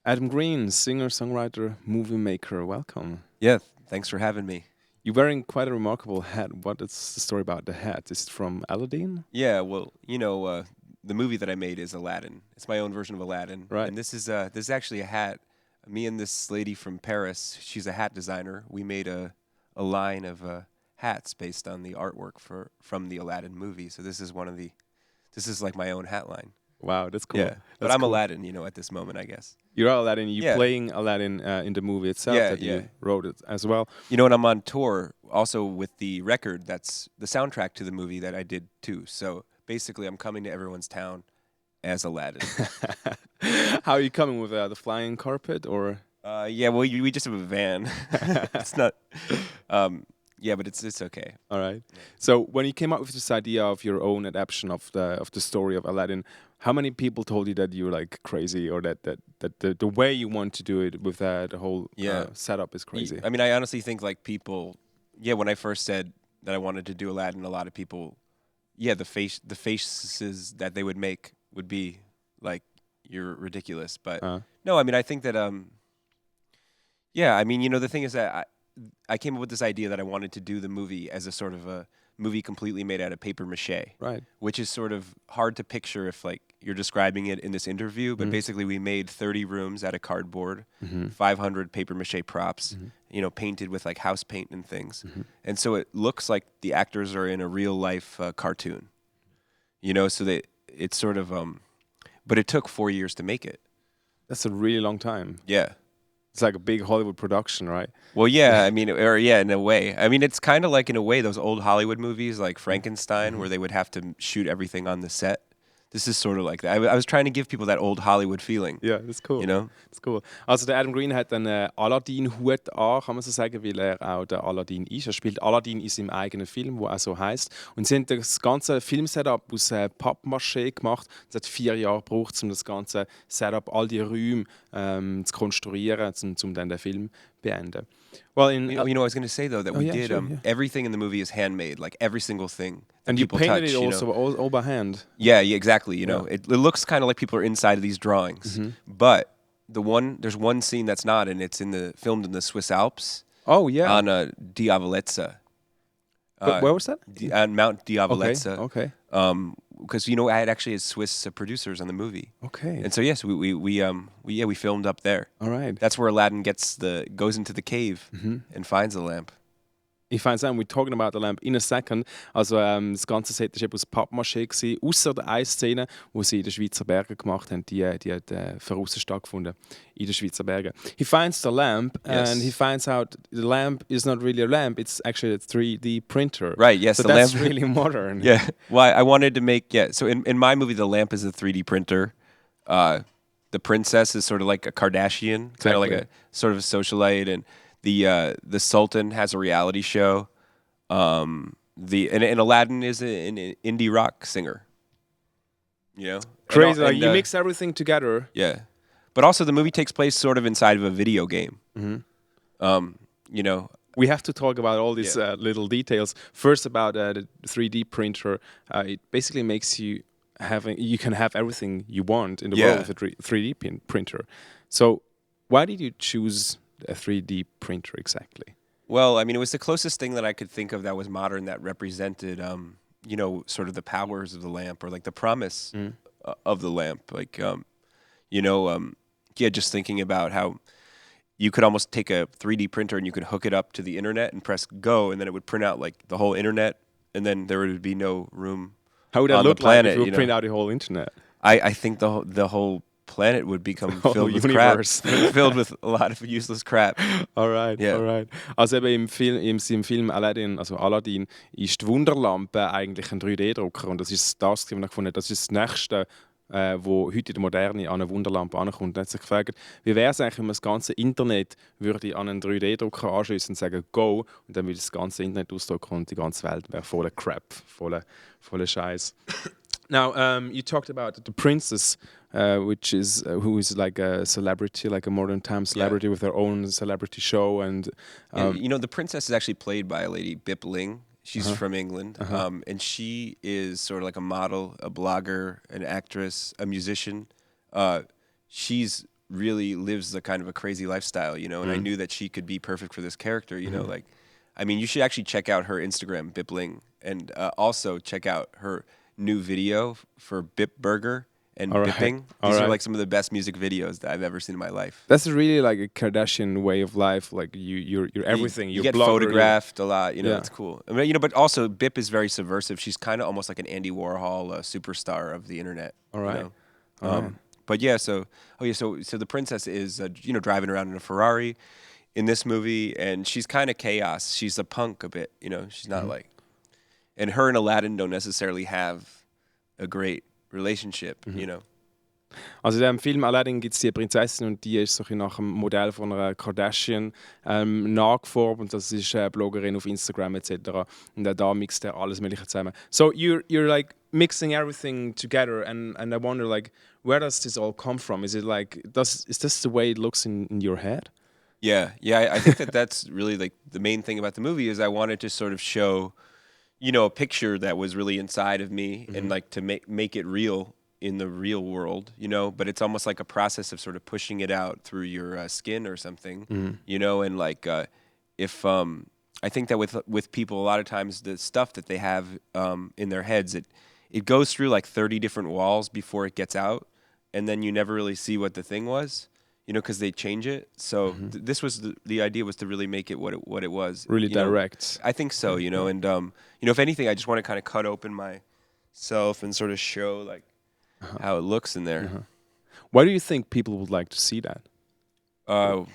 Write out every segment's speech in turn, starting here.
Adam Green, singer, songwriter, movie maker. Welcome. Yeah, thanks for having me. You're wearing quite a remarkable hat. What is the story about the hat? Is it from Aladdin? Yeah, well, the movie that I made is Aladdin. It's my own version of Aladdin, Right. and this is actually a hat. Me and this lady from Paris, she's a hat designer. We made a line of hats based on the artwork from the Aladdin movie. So this is like my own hat line. Wow, that's cool. Yeah, but That's I'm cool. Aladdin, at this moment, I guess. You're Aladdin. You're Yeah, playing Aladdin in the movie itself yeah, that yeah. you wrote it as well. And I'm on tour also with the record that's the soundtrack to the movie that I did too. So basically, I'm coming to everyone's town as Aladdin. How are you coming with the flying carpet or? Yeah, well, we just have a van. It's not. Yeah, but it's okay. All right. So when you came up with this idea of your own adaptation of the story of Aladdin, how many people told you that you're like crazy or that the way you want to do it with the whole Yeah. setup is crazy? I mean, I honestly think like people. Yeah, when I first said that I wanted to do Aladdin, a lot of people. Yeah, the faces that they would make would be like you're ridiculous. But no, I mean, I think that yeah, I mean, the thing is that I came up with this idea that I wanted to do the movie as a sort of a movie completely made out of paper mache, Right. which is sort of hard to picture if like you're describing it in this interview. But basically, we made 30 rooms out of cardboard, 500 paper mache props, painted with like house paint and things, and so it looks like the actors are in a real life cartoon, So that it's sort of but it took 4 years to make it. That's a really long time. Yeah. It's like a big Hollywood production, right? Well, yeah, I mean, or yeah, in a way. I mean, it's kind of like, in a way, those old Hollywood movies like Frankenstein, where they would have to shoot everything on the set. This is sort of like that. I was trying to give people that old Hollywood feeling, Ja, das ist cool. you know? Das ist cool. Also der Adam Green hat einen Aladdin-Hut an, kann man so sagen, weil er auch der Aladdin ist. Er spielt Aladdin in seinem eigenen Film, der auch so heisst. Und sie haben das ganze Film-Setup aus Pappmaché gemacht. Es hat 4 Jahre gebraucht, um das ganze Setup, all die Räume zu konstruieren, um dann den Film zu beenden. Well, I was going to say, though, that we yeah, did, sure, yeah. everything in the movie is handmade, like every single thing that and you people painted touch, it also all by hand. Yeah, yeah, exactly. Yeah. It looks kind of like people are inside of these drawings, but there's one scene that's not, and it's filmed in the Swiss Alps Oh, yeah. on Diavolezza. Where was that? On Mount Diavolezza. Okay. Because I had actually had Swiss producers on the movie, Okay. and so yes, we filmed up there. All right. That's where Aladdin goes into the cave and finds the lamp. Ich fange an, we're talking about the lamp in a second. Also das ganze Set war eben aus Pappmaché, außer der eine Szene, die sie in den Schweizer Bergen gemacht haben, die hat draussen stattgefunden, in den Schweizer Bergen. He finds the lamp and he finds out the lamp is not really a lamp, it's actually a 3D printer. Right, yes, so the that's lamp really modern. Yeah, well, I wanted to make, so in my movie, the lamp is a 3D printer. The princess is sort of like a Kardashian, kind of like a sort of a socialite, and the Sultan has a reality show. And Aladdin is an indie rock singer. Crazy, like you mix everything together. Yeah, but also the movie takes place sort of inside of a video game. We have to talk about all these little details. First, about the 3D printer. It basically makes you you can have everything you want in the world with a 3D printer. So, why did you choose a 3D printer exactly? Well, I mean, it was the closest thing that I could think of that was modern, that represented, sort of the powers of the lamp, or like the promise of the lamp. Like, just thinking about how you could almost take a 3D printer and you could hook it up to the internet and press go, and then it would print out like the whole internet, and then there would be no room. How would that on look the planet, like if you print out the whole internet? I think the whole planet would become whole filled with universe. crap, filled with a lot of useless crap. Alright, Yeah. alright. Also eben im Film Aladdin, also Aladdin, ist die Wunderlampe eigentlich ein 3D-Drucker, und das ist das, was ich gefunden habe, das ist das Nächste, wo heute in der Moderne an eine Wunderlampe ankommt. Dann hat sich gefragt, wie wäre es eigentlich, wenn man das ganze Internet würde an einen 3D-Drucker anschließen und sagen «Go», und dann würde das ganze Internet ausdrucken und die ganze Welt wäre voller Crap, voller Scheiß. Now, you talked about the princess, which is who is like a celebrity, like a modern time celebrity with her own celebrity show, and The princess is actually played by a lady, Bip Ling. She's from England, and she is sort of like a model, a blogger, an actress, a musician. She's really lives a kind of a crazy lifestyle, you know, and I knew that she could be perfect for this character, you know, like, I mean, you should actually check out her Instagram, Bipling, and also check out her new video for Bip Burger and All right. Bipping. All These are right. like some of the best music videos that I've ever seen in my life. That's really like a Kardashian way of life. Like you're everything. You You're get blogger, photographed a lot, you know, Yeah. it's cool. I mean, you know, but also Bip is very subversive. She's kind of almost like an Andy Warhol, superstar of the internet. All right. You know? All right. But yeah, so the princess is you know, driving around in a Ferrari in this movie, and she's kind of chaos. She's a punk a bit, you know. She's not like, and her and Aladdin don't necessarily have a great relationship, you know. Also in dem Film Aladdin gibt es die Prinzessin und die ist so ein bisschen nach dem Modell von einer Kardashian nachgeformt und das ist eine Bloggerin auf Instagram etc. Und da mixt er alles mögliche zusammen. So you're like mixing everything together and I wonder like where does this all come from? Is it like is this the way it looks in your head? Yeah, I think that's really like the main thing about the movie is I wanted to sort of show, you know, a picture that was really inside of me and like to make it real in the real world, you know, but it's almost like a process of sort of pushing it out through your skin or something, you know, and like if I think that with people a lot of times the stuff that they have in their heads it goes through like 30 different walls before it gets out, and then you never really see what the thing was, you know, because they change it. So this was the idea was to really make it what it was. Really you know. direct. I think so, you know, and you know, if anything, I just want to kind of cut open myself and sort of show like how it looks in there. Why do you think people would like to see that? I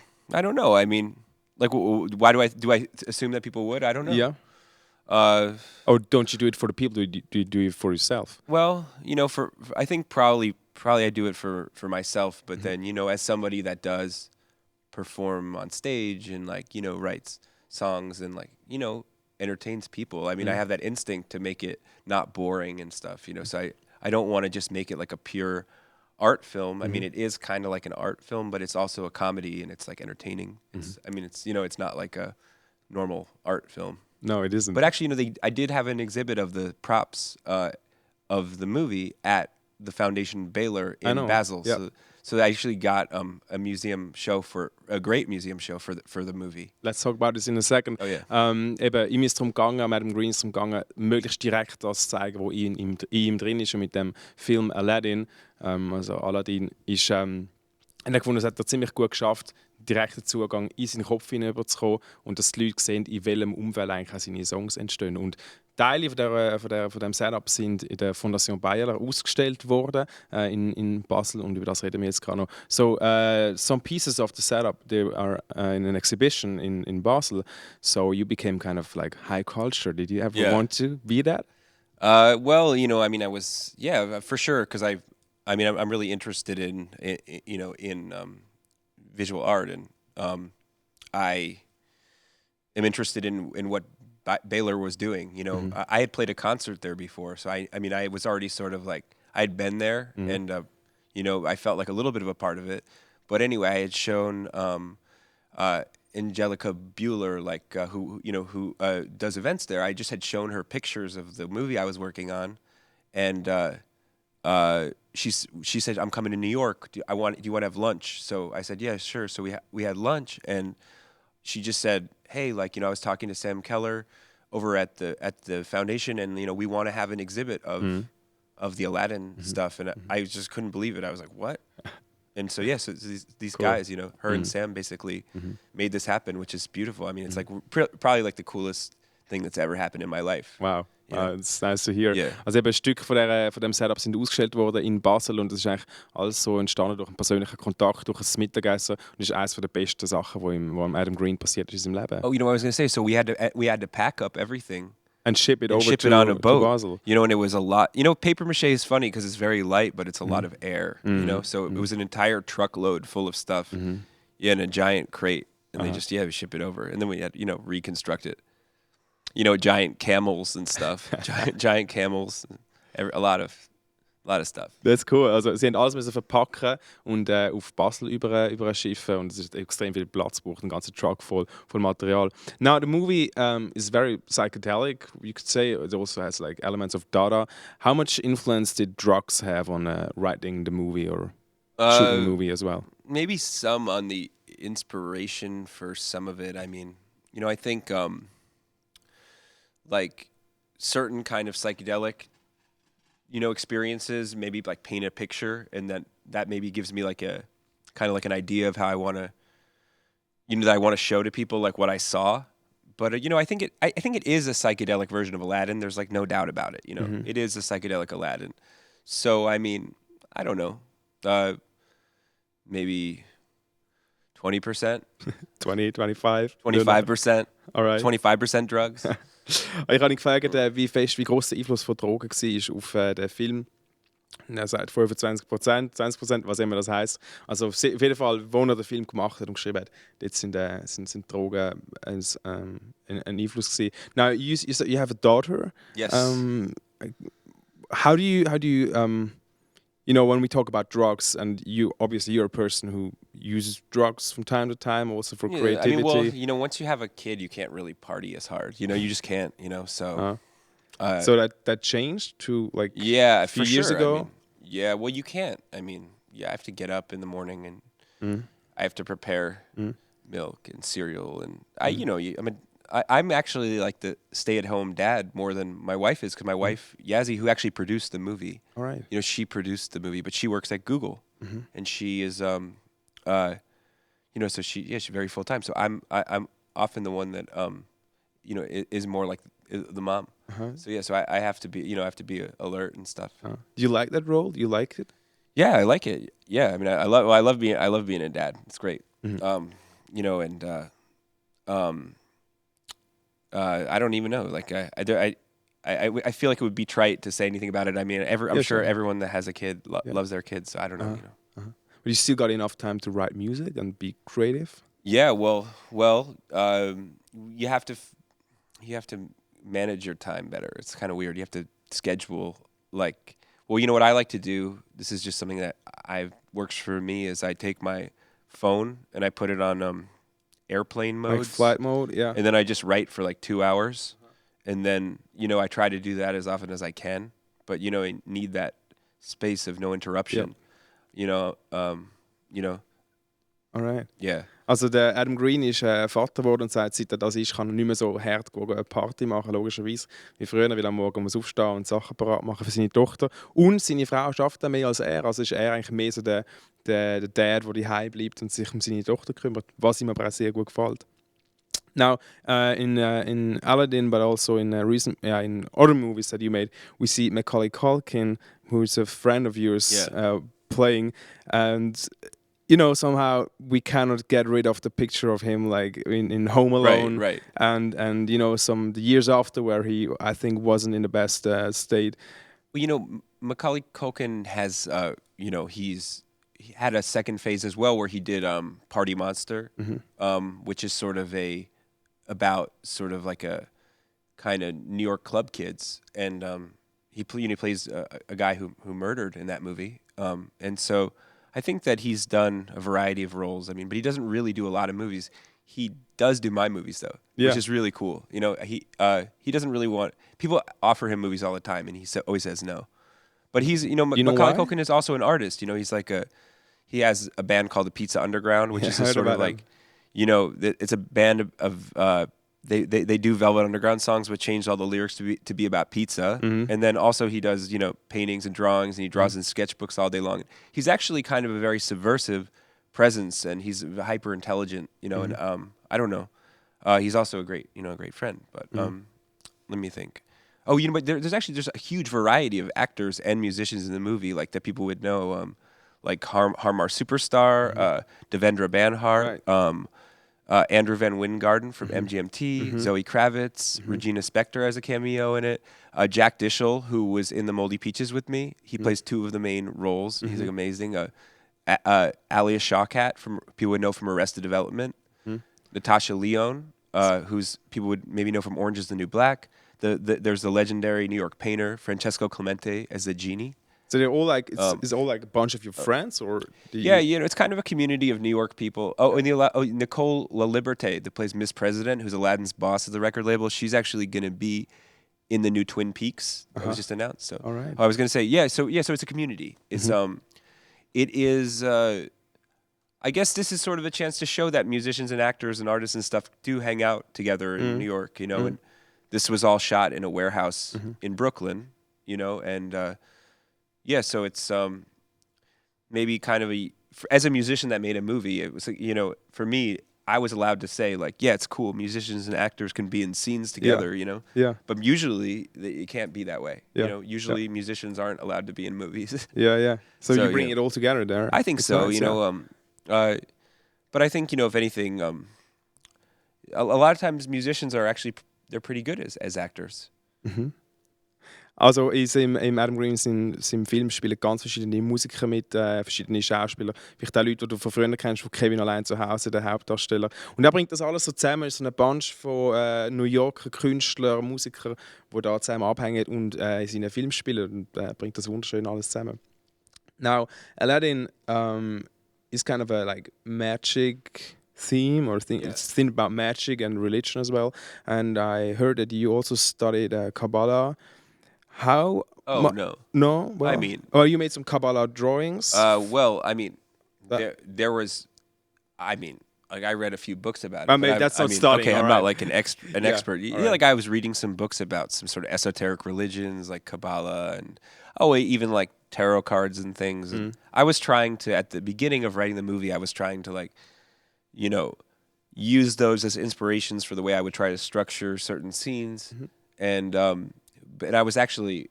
don't know. I mean, like, why do I assume that people would? I don't know. Yeah. Or don't you do it for the people? Do you do it for yourself? Well, you know, I think probably I do it for myself, but then, you know, as somebody that does perform on stage and like, you know, writes songs and like, you know, entertains people. I mean, I have that instinct to make it not boring and stuff, you know. So I don't want to just make it like a pure art film. I mean, it is kind of like an art film, but it's also a comedy and it's like entertaining. I mean, it's, you know, it's not like a normal art film. No, it isn't. But actually, you know, I did have an exhibit of the props of the movie at the Foundation Baylor in Basel. Yeah. So I actually got a great museum show for the movie. Let's talk about this in a second. Oh, yeah. Eben, ihm ist darum gegangen, Madame Green ist darum gegangen, möglichst direkt das zu zeigen, was in ihm drin ist. Und mit dem Film Aladdin, also Aladdin, ist, und ich gefunden, das hat er ziemlich gut geschafft, direkten Zugang in seinen Kopf hinüberzukommen und dass die Leute sehen, in welchem Umfeld eigentlich auch seine Songs entstehen. Und Teile von dem Setup sind in der Fondation Baylor ausgestellt worden in Basel und über das reden wir jetzt gerade noch. So, some pieces of the setup they are in an exhibition in Basel. So you became kind of like high culture. Did you ever want to be that? Well, you know, I mean, I was, yeah, for sure, because I'm really interested in you know, in visual art, and I am interested in what Baylor was doing. You know, I had played a concert there before, so I mean, I was already sort of like, I had been there, and you know, I felt like a little bit of a part of it. But anyway, I had shown Angelica Bueller, like who does events there. I just had shown her pictures of the movie I was working on, and she said, "I'm coming to New York. Do you want to have lunch?" So I said, "Yeah, sure." So we had lunch, and she just said, "Hey, like, you know, I was talking to Sam Keller over at the foundation, and you know, we want to have an exhibit of the Aladdin stuff." And I just couldn't believe it. I was like, "What?" And so yeah, so these Cool. guys, you know, her and Sam basically made this happen, which is beautiful. I mean, it's like probably like the coolest thing that's ever happened in my life. Wow. Yeah. It's nice to hear. Yeah. Also eben ein Stück von dem Setup sind ausgestellt worden in Basel und das ist eigentlich alles so entstanden durch einen persönlichen Kontakt, durch ein Mittagessen und das ist eines der besten Sachen, wo Adam Green passiert ist in seinem Leben. Oh, you know what I was going to say? So we had to pack up everything And ship it and over ship to, it on a to boat. Basel. You know, and it was a lot. You know, paper mache is funny because it's very light, but it's a lot of air. You know, so it was an entire truckload full of stuff. Yeah, in a giant crate, and they just ship it over, and then we had reconstruct it. You know, giant camels and stuff, giant camels, a lot of stuff. Das ist cool. Also sie haben alles müssen verpacken und auf Basel überschiffen und es ist extrem viel Platz gebraucht, ein ganzer Truck voll Material. Now the movie is very psychedelic, you could say. It also has like elements of Dada. How much influence did drugs have on writing the movie? Or shooting the movie as well? Maybe some on the inspiration for some of it. I mean, I think like certain kind of psychedelic, experiences maybe like paint a picture, and that maybe gives me like a kind of like an idea of how I want to, that I want to show to people like what I saw. But I think it is a psychedelic version of Aladdin. There's like no doubt about it. It is a psychedelic Aladdin. So I mean, I don't know, maybe 20%, 20, 25? 25%, Alright. 25% drugs. Ich habe ihn gefragt, wie groß der Einfluss von Drogen war auf den Film. Und er sagt 25%, 20%, was immer das heisst. Also auf jeden Fall, wo er den Film gemacht hat und geschrieben hat, dort sind Drogen ein Einfluss gewesen. Now, you said you have a daughter. Yes. How do you when we talk about drugs, and you're a person who uses drugs from time to time, also for creativity. I mean, well, once you have a kid, you can't really party as hard. You just can't. So. So that changed to like a few years ago. I mean, yeah, well, you can't. I mean, I have to get up in the morning and I have to prepare milk and cereal, and I'm actually like the stay-at-home dad more than my wife is, because my wife Yazzie, who actually produced the movie, all right, she produced the movie, but she works at Google, and she is so she's very full time. So I'm often the one that is more like the mom. So I have to be alert and stuff. Do you like that role? Do you like it? Yeah, I like it. Yeah, I mean, I love being a dad. It's great. I don't even know. Like I feel like it would be trite to say anything about it. I mean, I'm sure everyone that has a kid loves their kids. So I don't know. But you still got enough time to write music and be creative. Yeah. Well. You have to manage your time better. It's kind of weird. You have to schedule what I like to do. This is just something that works for me. Is I take my phone and I put it on airplane mode, like flight mode, yeah. And then I just write for like 2 hours, and then I try to do that as often as I can. But I need that space of no interruption. Yep. All right. Yeah. Also der Adam Green ist Vater geworden und sagt, seit er das ist, kann er nicht mehr so hart eine Party machen, logischerweise, wie früher, weil er morgen muss aufstehen und Sachen parat machen für seine Tochter. Und seine Frau schafft auch mehr als er. Also ist er eigentlich mehr so der Dad, der daheim bleibt und sich um seine Tochter kümmert, was ihm aber auch sehr gut gefällt. Now, in Aladdin, but also in in other movies that you made, we see Macaulay Culkin, who's a friend of yours, playing, and somehow we cannot get rid of the picture of him, like in Home Alone, right. And the years after, where he, I think, wasn't in the best state. Well, Macaulay Culkin has, he had a second phase as well, where he did Party Monster, which is sort of about sort of like a kind of New York club kids, and he plays a guy who murdered in that movie, and so I think that he's done a variety of roles. I mean, but he doesn't really do a lot of movies. He does do my movies though, which is really cool. He doesn't really want, people offer him movies all the time, and he always says no. But he's Macaulay Culkin is also an artist. He's like he has a band called the Pizza Underground, which is a sort of like it's a band of they do Velvet Underground songs, but changed all the lyrics to be about pizza. And then also he does paintings and drawings, and he draws in sketchbooks all day long. He's actually kind of a very subversive presence, and he's hyper intelligent. And I don't know. He's also a great friend. But let me think. Oh, but there's a huge variety of actors and musicians in the movie, like that people would know, like Harmar Superstar, Devendra Banhart. Right. Andrew Van Wingarden from MGMT, Zoe Kravitz, Regina Spektor has a cameo in it. Jack Dishel, who was in The Moldy Peaches with me, he plays two of the main roles. He's like amazing. Alia Shawkat, from people would know from Arrested Development. Natasha Lyonne, who's people would maybe know from Orange Is the New Black. There's the legendary New York painter Francesco Clemente as the genie. So they're all like, is it all like a bunch of your friends, or? It's kind of a community of New York people. Oh, and Nicole LaLiberte, that plays Miss President, who's Aladdin's boss at the record label. She's actually going to be in the new Twin Peaks that was just announced. So, all right. I was going to say, so it's a community. It's it is. I guess this is sort of a chance to show that musicians and actors and artists and stuff do hang out together in New York, you know. And this was all shot in a warehouse in Brooklyn, you know, and yeah, so it's maybe kind of as a musician that made a movie, it was, you know, for me, I was allowed to say, like, yeah, it's cool. Musicians and actors can be in scenes together, you know? Yeah. But usually, it can't be that way. Yeah. You know, usually musicians aren't allowed to be in movies. Yeah. So you bring yeah. it all together there. I think It's so, nice, you know. But I think, you know, if anything, a lot of times musicians are actually, they're pretty good as actors. Also im Adam Green seinem Film spielen ganz verschiedene Musiker mit, verschiedene Schauspieler. Vielleicht auch Leute, die du von früher kennst, wie Kevin Allein Zuhause, der Hauptdarsteller. Und er bringt das alles so zusammen, ist so eine Bunch von New Yorker Künstlern, Musikern, die da zusammen abhängen und in seinen Film spielen. Und bringt das wunderschön alles zusammen. Now, Aladdin is kind of a like magic theme or thing. It's thing about magic and religion as well. And I heard that you also studied Kabbalah. How? Oh, no. No? Well, I mean... Well, you made some Kabbalah drawings? Well, I mean, there was... I mean, like, I read a few books about it. I mean, that's not studying. Okay, I'm right. not like an expert. Yeah, right. like, I was reading some books about some sort of esoteric religions, like Kabbalah, and, even, like, tarot cards and things. And I was trying to, at the beginning of writing the movie, I was trying to, like, you know, use those as inspirations for the way I would try to structure certain scenes. And it was actually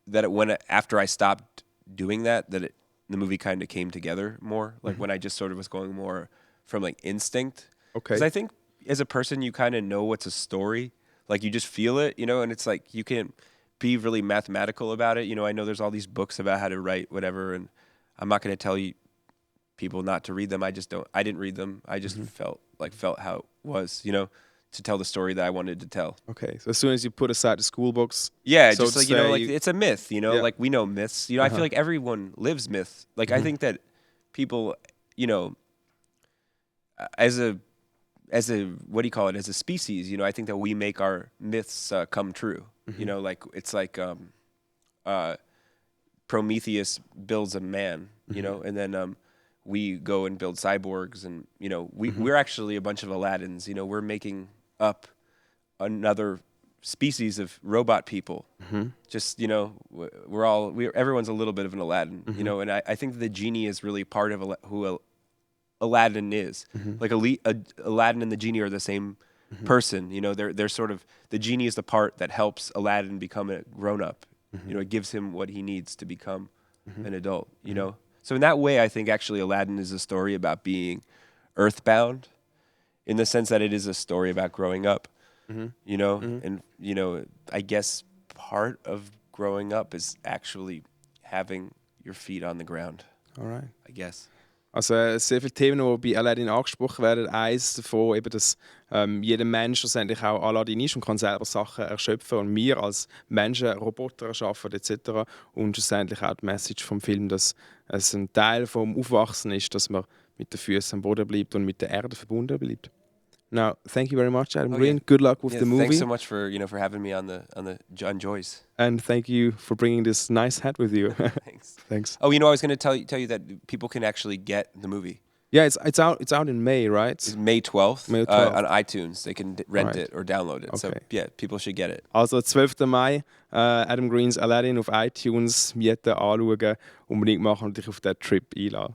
that after I stopped doing that the movie kind of came together more, like when I just sort of was going more from like instinct. Okay. Because I think as a person you kind of know what's a story, like you just feel it, you know, and it's like you can't be really mathematical about it. You know, I know there's all these books about how to write whatever, and I'm not going to tell you people not to read them. I didn't read them. I just felt how it was, you know, to tell the story that I wanted to tell. Okay, so as soon as you put aside the school books, yeah, so just like, you know, like it's a myth, you know, Yeah. like we know myths. You know, I feel like everyone lives myths. Like I think that people, you know, as a what do you call it? As a species, you know, I think that we make our myths come true. You know, like it's like Prometheus builds a man, you know, and then we go and build cyborgs, and you know, we're actually a bunch of Aladdins. You know, we're making up another species of robot people. Just, you know, everyone's a little bit of an Aladdin, you know, and I think the genie is really part of who Aladdin is. Like Aladdin and the genie are the same person, you know. They're sort of, the genie is the part that helps Aladdin become a grown up. You know, it gives him what he needs to become an adult, you know. So in that way, I think actually Aladdin is a story about being earthbound, in the sense that it is a story about growing up, you know? And, you know, I guess part of growing up is actually having your feet on the ground. Alright. I guess. Also sehr viele Themen, die bei Aladdin angesprochen werden. Eins davon eben, dass jeder Mensch schlussendlich auch Aladdin ist und kann selber Sachen erschöpfen und wir als Menschen Roboter erschaffen etc. Und schlussendlich auch die Message vom Film, dass es ein Teil vom Aufwachsen ist, dass man mit den Füßen am Boden bleibt und mit der Erde verbunden bleibt. Now, thank you very much, Adam Green. Yeah. Good luck with the movie. Thanks so much for having me on Joyce. And thank you for bringing this nice hat with you. Thanks. Thanks. Oh, you know, I was going to tell you that people can actually get the movie. Yeah, it's out in May, right? It's May 12th, May 12th. On iTunes. They can rent Right. it or download it. So Okay. yeah, people should get it. Also 12. Mai, Adam Greens Aladdin auf iTunes mieten, anschauen, unbedingt machen und dich auf den Trip einladen.